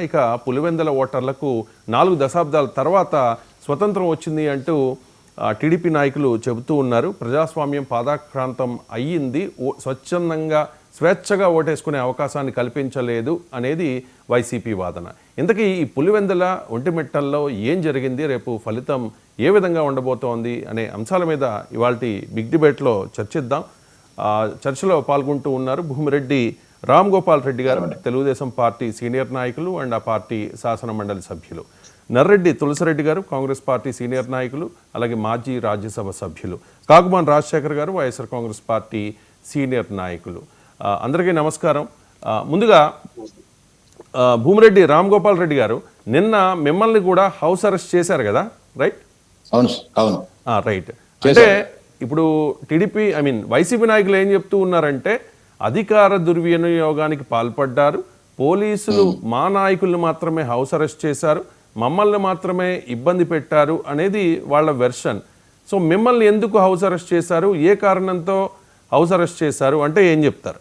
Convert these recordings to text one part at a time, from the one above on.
ఇక పులివెందుల ఓటర్లకు 4 దశాబ్దాల తర్వాత స్వతంత్రం వచ్చింది అంటూ టీడీపీ నాయకులు చెబుతూ ఉన్నారు. ప్రజాస్వామ్యం పాదాక్రాంతం అయ్యింది, స్వచ్ఛందంగా స్వేచ్ఛగా ఓటేసుకునే అవకాశాన్ని కల్పించలేదు అనేది వైసీపీ వాదన. ఇంతకీ ఈ పులివెందుల ఒంటిమిట్టల్లో ఏం జరిగింది, రేపు ఫలితం ఏ విధంగా ఉండబోతోంది అనే అంశాల మీద ఇవాల్టి బిగ్ డిబేట్లో చర్చిద్దాం. చర్చలో పాల్గొంటూ ఉన్నారు భూమిరెడ్డి రామ్ గోపాల్ రెడ్డి గారు, తెలుగుదేశం పార్టీ సీనియర్ నాయకులు అండ్ ఆ పార్టీ శాసన మండలి సభ్యులు. నర్రెడ్డి తులసిరెడ్డి గారు, కాంగ్రెస్ పార్టీ సీనియర్ నాయకులు, అలాగే మాజీ రాజ్యసభ సభ్యులు. కాకుమాన్ రాజశేఖర్ గారు, వైఎస్ఆర్ కాంగ్రెస్ పార్టీ సీనియర్ నాయకులు. అందరికీ నమస్కారం. ముందుగా భూమిరెడ్డి రామ్ గోపాల్ రెడ్డి గారు, నిన్న మిమ్మల్ని కూడా హౌస్ అరెస్ట్ చేశారు కదా, రైట్? అవును. రైట్. అంటే ఇప్పుడు టీడీపీ వైసీపీ నాయకులు ఏం చెప్తూ ఉన్నారంటే, అధికార దుర్వినియోగానికి పాల్పడ్డారు, పోలీసులు మా నాయకులను మాత్రమే హౌస్ అరెస్ట్ చేశారు, మమ్మల్ని మాత్రమే ఇబ్బంది పెట్టారు అనేది వాళ్ళ వెర్షన్. సో మిమ్మల్ని ఎందుకు హౌస్ అరెస్ట్ చేశారు, ఏ కారణంతో హౌస్ అరెస్ట్ చేశారు అంటే ఏం చెప్తారు?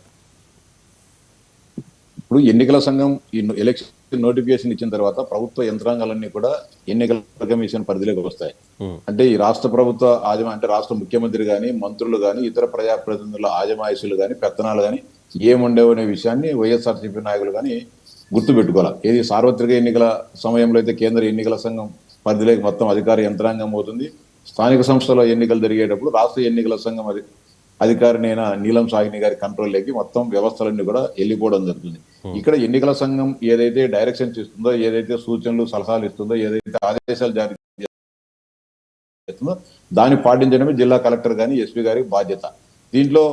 ఇప్పుడు ఎన్నికల సంఘం ఈ ఎలక్షన్ నోటిఫికేషన్ ఇచ్చిన తర్వాత ప్రభుత్వ యంత్రాంగాలన్నీ కూడా ఎన్నికల కమిషన్ పరిధిలోకి వస్తాయి. అంటే ఈ రాష్ట్ర ప్రభుత్వ అంటే రాష్ట్ర ముఖ్యమంత్రి కానీ, మంత్రులు కానీ, ఇతర ప్రజాప్రతినిధుల ఆజమాయిషీలు కానీ, పెత్తనాలు కానీ ఏముండేవు అనే విషయాన్ని వైఎస్ఆర్సీపీ నాయకులు కానీ గుర్తుపెట్టుకోవాలి. ఏది సార్వత్రిక ఎన్నికల సమయంలో అయితే కేంద్ర ఎన్నికల సంఘం పరిధిలోకి మొత్తం అధికార యంత్రాంగం అవుతుంది. స్థానిక సంస్థల ఎన్నికలు జరిగేటప్పుడు రాష్ట్ర ఎన్నికల సంఘం అధికారినైన నీలం సాగిని గారి కంట్రోల్లోకి మొత్తం వ్యవస్థలన్నీ కూడా వెళ్ళిపోవడం జరుగుతుంది. ఇక్కడ ఎన్నికల సంఘం ఏదైతే డైరెక్షన్స్ ఇస్తుందో, ఏదైతే సూచనలు సలహాలు ఇస్తుందో, ఏదైతే ఆదేశాలు జారీ చేస్తుందో దాన్ని పాటించడమే జిల్లా కలెక్టర్ కానీ ఎస్పీ గారి బాధ్యత. దీంట్లో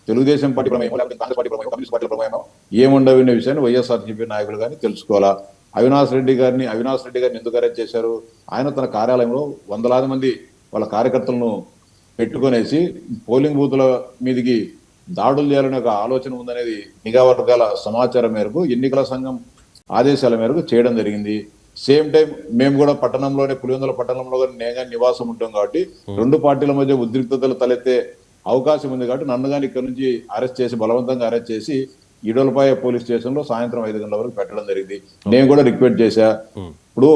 తెలుగుదేశం పార్టీ ప్రమేయం, లేకపోతే కాంగ్రెస్ పార్టీ ప్రమేయం, కమ్యూనిస్ట్ పార్టీ ప్రమేయం ఏముండవనే విషయాన్ని వైఎస్ఆర్సీపీ నాయకులు కానీ తెలుసుకోవాలా. అవినాష్ రెడ్డి గారిని ఎందుకు అరెస్ట్ చేశారు? ఆయన తన కార్యాలయంలో వందలాది మంది వాళ్ళ కార్యకర్తలను పెట్టుకునేసి పోలింగ్ బూతుల మీదికి దాడులు చేయాలనే ఒక ఆలోచన ఉందనేది నిఘా వర్గాల సమాచారం మేరకు ఎన్నికల సంఘం ఆదేశాల మేరకు చేయడం జరిగింది. సేమ్ టైం మేము కూడా పులివెందుల పట్టణంలో నేగా నివాసం ఉంటాం కాబట్టి రెండు పార్టీల మధ్య ఉద్రిక్తతలు తలెత్తే అవకాశం ఉంది కాబట్టి నన్ను కానీ ఇక్కడ నుంచి బలవంతంగా అరెస్ట్ చేసి ఈడోలపాయ పోలీస్ స్టేషన్ లో సాయంత్రం 5 గంటల వరకు పెట్టడం జరిగింది. నేను కూడా రిక్వెస్ట్ చేశా, ఇప్పుడు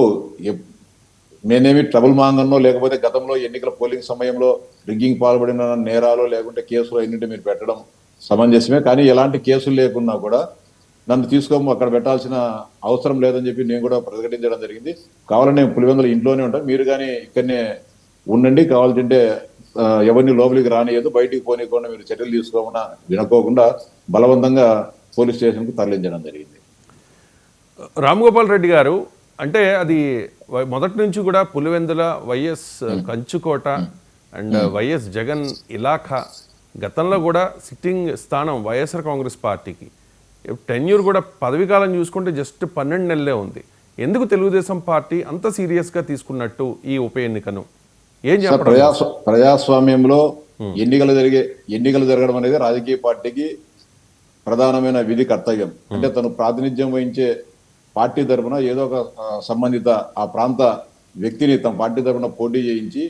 నేనేమి ట్రబుల్ మాంగన్నో లేకపోతే గతంలో ఎన్నికల పోలింగ్ సమయంలో రిగ్గింగ్ పాల్పడిన నేరాలు లేకుంటే కేసులు ఎన్నింటి మీరు పెట్టడం సమంజసమే, కానీ ఎలాంటి కేసులు లేకున్నా కూడా నన్ను తీసుకోము అక్కడ పెట్టాల్సిన అవసరం లేదని చెప్పి నేను కూడా ప్రకటించడం జరిగింది. కావాలని నేను పులివెందుల ఇంట్లోనే ఉంటాను, మీరు కానీ ఇక్కడనే ఉండండి, కావాలంటే ఎవరిని లోపలికి రానియదు, బయటికి పోనీయకుండా మీరు చర్యలు తీసుకోకుండా వినుకోకుండా బలవంతంగా పోలీస్ స్టేషన్కు తరలించడం జరిగింది. రామ్ గోపాల్ రెడ్డి గారు, అంటే అది మొదటి నుంచి కూడా పులివెందుల వైఎస్ కంచుకోట అండ్ వైఎస్ జగన్ ఇలాఖా, గతంలో కూడా సిట్టింగ్ స్థానం వైఎస్ఆర్ కాంగ్రెస్ పార్టీకి. టెన్యూర్ కూడా పదవీకాలం చూసుకుంటే జస్ట్ 12 నెలలే ఉంది. ఎందుకు తెలుగుదేశం పార్టీ అంత సీరియస్గా తీసుకున్నట్టు ఈ ఉప ఎన్నికను? ఏం చెప్పారు? ప్రజాస్వామ్యంలో ఎన్నికలు జరగడం అనేది రాజకీయ పార్టీకి ప్రధానమైన విధి కర్తవ్యం. అంటే తను ప్రాతినిధ్యం వహించే పార్టీ తరఫున ఏదో ఒక సంబంధిత ఆ ప్రాంత వ్యక్తిని తమ పార్టీ తరఫున పోటీ చేయించి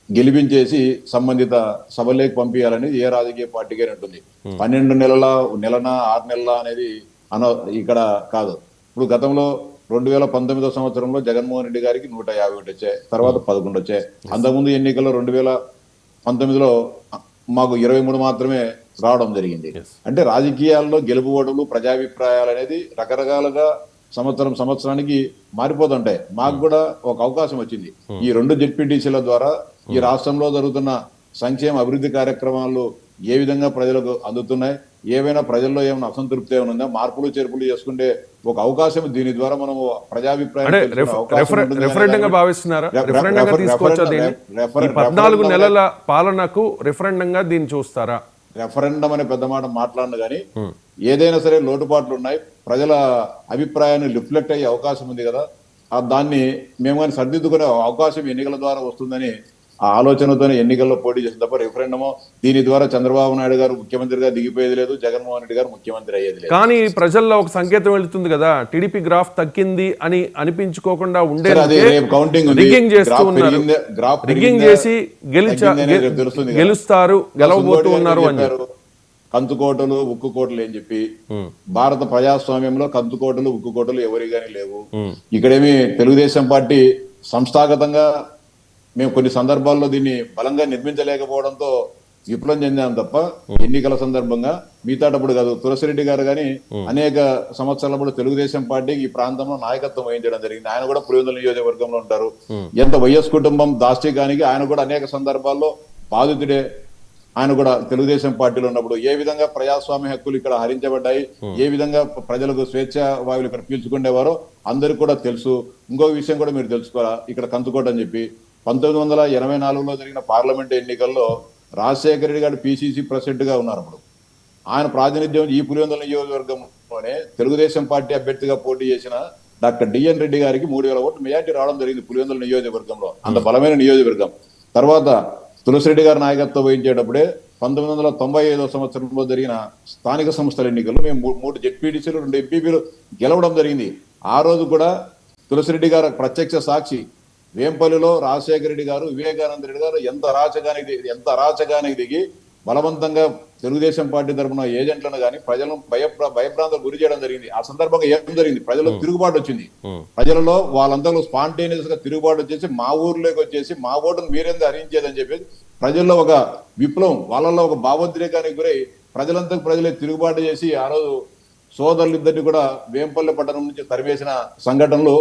గెలిపించేసి సంబంధిత సభలోకి పంపించాలనేది ఏ రాజకీయ పార్టీకే ఉంటుంది. 12 నెలల, 6 నెలల అనేది ఇక్కడ కాదు. ఇప్పుడు గతంలో 2019 సంవత్సరంలో జగన్మోహన్ రెడ్డి గారికి 151 వచ్చాయి, తర్వాత 11 వచ్చాయి. అంతకుముందు ఎన్నికల్లో 2019లో మాకు 23 మాత్రమే రావడం జరిగింది. అంటే రాజకీయాల్లో గెలుపు ఓటములు, ప్రజాభిప్రాయాలు అనేది రకరకాలుగా సంవత్సరానికి మారిపోతుంటాయి. మాకు కూడా ఒక అవకాశం వచ్చింది. ఈ 2 జెడ్పీటీసీల ద్వారా ఈ రాష్ట్రంలో జరుగుతున్న సంక్షేమ అభివృద్ధి కార్యక్రమాలు ఏ విధంగా ప్రజలకు అందుతున్నాయి, ఏవైనా ప్రజల్లో ఏమైనా అసంతృప్తి ఏమైనా ఉందా, మార్పులు చేర్పులు చేసుకుంటే ఒక అవకాశం, దీని ద్వారా మనం ప్రజాభిప్రాయం 14 నెలల పాలనకు రెఫరెండంగా దీన్ని చూస్తారా? రెఫరెండం అనే పెద్ద మాట మాట్లాడను కానీ ఏదైనా సరే లోటుపాట్లు ఉన్నాయి, ప్రజల అభిప్రాయాన్ని రిఫ్లెక్ట్ అయ్యే అవకాశం ఉంది కదా, దాన్ని మేము కానీ సర్దిద్దుకునే అవకాశం ఎన్నికల ద్వారా వస్తుందని ఆ ఆలోచనతోనే ఎన్నికల్లో పోటీ చేసిన తప్ప రెఫరెండమో దీని ద్వారా చంద్రబాబు నాయుడు గారు ముఖ్యమంత్రిగా దిగిపోయేది లేదు, జగన్మోహన్ రెడ్డి గారు ముఖ్యమంత్రి అయ్యేది లేదు. కానీ ప్రజల్లో ఒక సంకేతం వెళుతుంది కదా, టీడీపీ గ్రాఫ్ తగ్గింది అని అనిపించుకోకుండా ఉండే రిగ్గింగ్ చేసి గెలుస్తారు, గెలవబోతూ ఉన్నారు అని కంచుకోటలు ఉక్కు కోటలు అని చెప్పి. భారత ప్రజాస్వామ్యంలో కంచుకోటలు ఉక్కు కోటలు ఎవరి గానీ లేవు. ఇక్కడేమి తెలుగుదేశం పార్టీ సంస్థాగతంగా మేము కొన్ని సందర్భాల్లో దీన్ని బలంగా నిర్మించలేకపోవడంతో విప్లవం చెందాం తప్ప ఎన్నికల సందర్భంగా మిగతాటప్పుడు కాదు. తులసిరెడ్డి గారు కానీ అనేక సంవత్సరాలప్పుడు తెలుగుదేశం పార్టీకి ఈ ప్రాంతంలో నాయకత్వం వహించడం జరిగింది. ఆయన కూడా పులివెందుల నియోజకవర్గంలో ఉంటారు. ఎంత వైఎస్ కుటుంబం దాష్టికానికి ఆయన కూడా అనేక సందర్భాల్లో బాధితుడే. ఆయన కూడా తెలుగుదేశం పార్టీలో ఉన్నప్పుడు ఏ విధంగా ప్రజాస్వామ్య హక్కులు ఇక్కడ హరించబడ్డాయి, ఏ విధంగా ప్రజలకు స్వేచ్ఛ వాయువులు ఇక్కడ పీల్చుకునేవారో అందరికి కూడా తెలుసు. ఇంకొక విషయం కూడా మీరు తెలుసుకోవాలా, ఇక్కడ కంచుకోట అని చెప్పి 1984లో జరిగిన పార్లమెంట్ ఎన్నికల్లో రాజశేఖర రెడ్డి గారు పిసిసి ప్రెసిడెంట్ గా ఉన్నారు. అప్పుడు ఆయన ప్రాతినిధ్యం ఈ పులివెందుల నియోజకవర్గంలోనే తెలుగుదేశం పార్టీ అభ్యర్థిగా పోటీ చేసిన డాక్టర్ డిఎన్ రెడ్డి గారికి 3000 ఓట్లు మెజార్టీ రావడం జరిగింది పులివెందుల నియోజకవర్గంలో. అంత బలమైన నియోజకవర్గం. తర్వాత తులసిరెడ్డి గారి నాయకత్వం వహించేటప్పుడే 1995 సంవత్సరంలో జరిగిన స్థానిక సంస్థల ఎన్నికల్లో మేము 3 జెడ్పీటీసీలు 2 ఎంపీపీలు గెలవడం జరిగింది. ఆ రోజు కూడా తులసిరెడ్డి గారు ప్రత్యక్ష సాక్షి. వేంపల్లిలో రాజశేఖర రెడ్డి గారు, వివేకానంద రెడ్డి గారు ఎంత అరాచకానికి దిగి బలవంతంగా తెలుగుదేశం పార్టీ తరఫున ఏజెంట్లను కానీ ప్రజలను భయప్రాంతాలకు గురి చేయడం జరిగింది. ఆ సందర్భంగా ఏం జరిగింది, ప్రజల్లో తిరుగుబాటు వచ్చింది. ప్రజలలో వాళ్ళంతా స్పాంటేనియస్ గా తిరుగుబాటు వచ్చేసి మా ఊర్లోకి వచ్చేసి మా ఓటును మీరెందుకు హరించేదని చెప్పి ప్రజల్లో ఒక విప్లవం, వాళ్ళల్లో ఒక భావోద్రేకానికి గురై ప్రజలే తిరుగుబాటు చేసి ఆ రోజు సోదరులిద్దరిని కూడా వేంపల్లి పట్టణం నుంచి తరివేసిన సంఘటనలు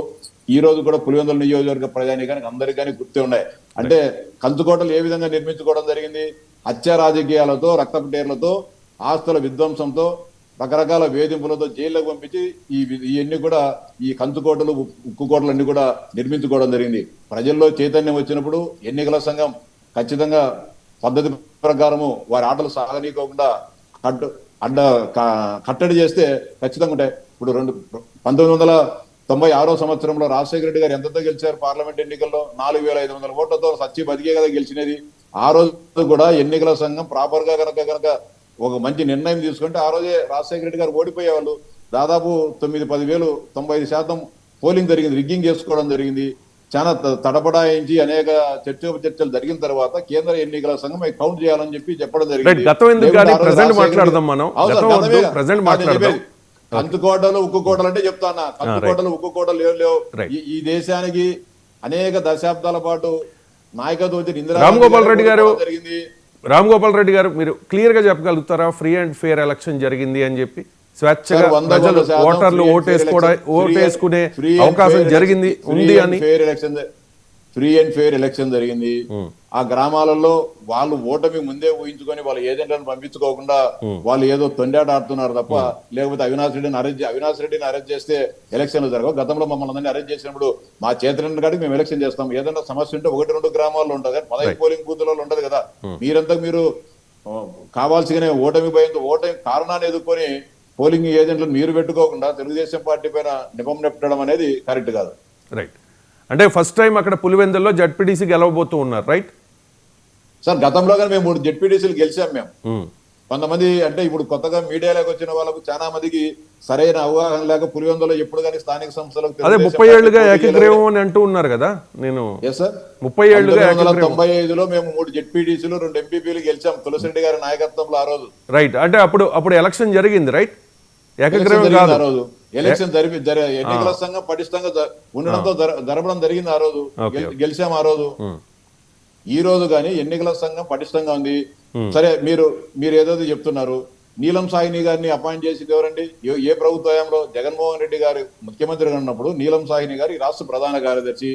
ఈ రోజు కూడా పులివెందుల నియోజకవర్గ ప్రజానీకానికి అందరికీ కానీ గుర్తే ఉన్నాయి. అంటే కంచుకోటలు ఏ విధంగా నిర్మించుకోవడం జరిగింది, హత్య రాజకీయాలతో, రక్తపటేర్లతో, ఆస్తుల విధ్వంసంతో, రకరకాల వేధింపులతో జైల్లోకి పంపించి ఇవన్నీ కూడా ఈ కంచుకోటలు ఉక్కు కోటలు అన్ని కూడా నిర్మించుకోవడం జరిగింది. ప్రజల్లో చైతన్యం వచ్చినప్పుడు ఎన్నికల సంఘం ఖచ్చితంగా పద్ధతి ప్రకారము వారి ఆటలు సాగనీయకుండా కట్టడి చేస్తే ఖచ్చితంగా ఉంటాయి. ఇప్పుడు 1996 సంవత్సరంలో రాజశేఖర రెడ్డి గారు ఎంతతో గెలిచారు పార్లమెంట్ ఎన్నికల్లో? 4500 ఓట్లతో సచ్చి బతికే కదా గెలిచినది. ఆ రోజు కూడా ఎన్నికల సంఘం ప్రాపర్ గా కనుక ఒక మంచి నిర్ణయం తీసుకుంటే ఆ రోజే రాజశేఖర రెడ్డి గారు ఓడిపోయేవాళ్ళు. దాదాపు 9-10 95% పోలింగ్ జరిగింది. రిగ్గింగ్ చేసుకోవడం జరిగింది. చాలా తడబడాయించి అనేక చర్చలు జరిగిన తర్వాత కేంద్ర ఎన్నికల సంఘం కౌంట్ చేయాలని చెప్పడం జరిగింది. కంచుకోటలు ఉక్కు కోటలు అంటే చెప్తానా, కంచుకోటలు ఉక్కు కోటలు లేవు. ఈ దేశానికి అనేక దశాబ్దాల పాటు నాయకత్వం రామ్ గోపాల్ రెడ్డి గారు మీరు క్లియర్ గా చెప్పగలుగుతారా? ఫ్రీ అండ్ ఫెయిర్ ఎలక్షన్ జరిగింది అని చెప్పి స్వేచ్ఛగా ప్రజలు ఓటర్లు ఓటేసుకునే అవకాశం జరిగింది ఉంది అని. ఫ్రీ అండ్ ఫెయిర్ ఎలక్షన్ జరిగింది. ఆ గ్రామాలలో వాళ్ళు ఓటమి ముందే ఊహించుకొని వాళ్ళ ఏజెంట్లను పంపించుకోకుండా వాళ్ళు ఏదో తొండాట ఆడుతున్నారు తప్ప, లేకపోతే అవినాష్ రెడ్డిని అరెస్ట్ చేస్తే ఎలక్షన్లు జరగవు. గతంలో మమ్మల్ని అందరినీ అరెస్ట్ చేసినప్పుడు మా చేతులను కాడికి మేము ఎలక్షన్ చేస్తాం. ఏదైనా సమస్య ఉంటే 1-2 గ్రామాల్లో ఉంటుంది కానీ 15 పోలింగ్ బూత్లలో ఉండదు కదా. మీరంతా మీరు కావాల్సిన ఓటమి భయంతో ఓటమి కారణాన్ని ఎదుర్కొని పోలింగ్ ఏజెంట్లను మీరు పెట్టుకోకుండా తెలుగుదేశం పార్టీ పైన నిపం నెట్టడం అనేది కరెక్ట్ కాదు. రైట్. అంటే ఫస్ట్ టైం అక్కడ పులివెందుల్లో జడ్పీటీసీ గెలవబోతూ ఉన్నారు, రైట్ సార్? గతంలో కానీ మేము 3 జడ్పీటీసీలు గెలిచాం. మేము కొంతమంది అంటే ఇప్పుడు కొత్తగా మీడియాలోకి వచ్చిన వాళ్ళకు చాలా మందికి సరైన అవగాహన లేక పులివెందులో ఎప్పుడు కానీ స్థానిక సంస్థలకు 30 ఏళ్లుగా ఏకగ్రీవం అని అంటూ ఉన్నారు కదా. నేను 30 ఏళ్లుగా 1995లో మేము 3 జడ్పీటీసీలు 2 ఎంపీపీలు గెలిచాం తులసిరెడ్డి గారి నాయకత్వంలో ఆ రోజు. రైట్. అంటే అప్పుడు ఎలక్షన్ జరిగింది, రైట్? ఏకగ్రీవం కాదు. ఆ రోజు ఎలక్షన్ ఎన్నికల సంఘం పటిష్టంగా ఉండడంతో జరపడం జరిగింది. ఆ రోజు గెలిచాం. ఆ రోజు ఈ రోజు కానీ ఎన్నికల సంఘం పటిష్టంగా ఉంది. సరే, మీరు ఏదో చెప్తున్నారు. నీలం సాయిని గారిని అపాయింట్ చేసింది ఎవరండి? ఏ ప్రభుత్వ హయాంలో? జగన్మోహన్ రెడ్డి గారు ముఖ్యమంత్రిగా ఉన్నప్పుడు నీలం సాయిని గారు ఈ రాష్ట్ర ప్రధాన కార్యదర్శి.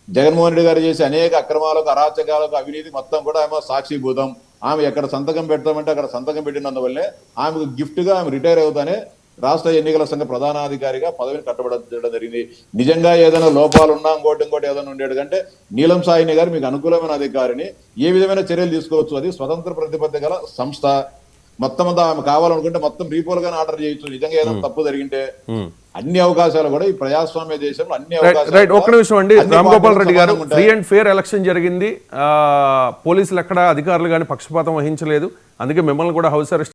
జగన్మోహన్ రెడ్డి గారు చేసే అనేక అక్రమాలకు, అరాచకాలకు, అవినీతి మొత్తం కూడా ఆమె సాక్షిభూతం. ఆమె ఎక్కడ సంతకం పెడతామంటే అక్కడ సంతకం పెట్టినందువల్లే ఆమెకు గిఫ్ట్ గా ఆమె రిటైర్ అవుతానే రాష్ట్ర ఎన్నికల సంఘ ప్రధానాధికారిగా పదవిని కట్టబడడం జరిగింది. నిజంగా ఏదైనా లోపాలు ఉన్నా ఇంకోటి ఏదైనా ఉండేది కంటే నీలం సాయిని గారు మీకు అనుకూలమైన అధికారిని ఏ విధమైన చర్యలు తీసుకోవచ్చు. అది స్వతంత్ర ప్రతిపత్తి గల సంస్థ. మొత్తం అంతా ఆమె కావాలనుకుంటే మొత్తం రీపోల్ గానే ఆర్డర్ చేయొచ్చు. నిజంగా ఏదైనా తప్పు జరిగింటే అన్ని అవకాశాలు కూడా ఈ ప్రజాస్వామ్య దేశంలో అన్ని అవకాశాలు. ఒక్క నిమిషం అండి రామ్ గోపాల్ రెడ్డి గారు, ఫ్రీ అండ్ ఫెయిర్ ఎలక్షన్ జరిగింది. పోలీసులు ఎక్కడ అధికారులు కానీ పక్షపాతం వహించలేదు. అందుకే మిమ్మల్ని కూడా హౌస్ అరెస్ట్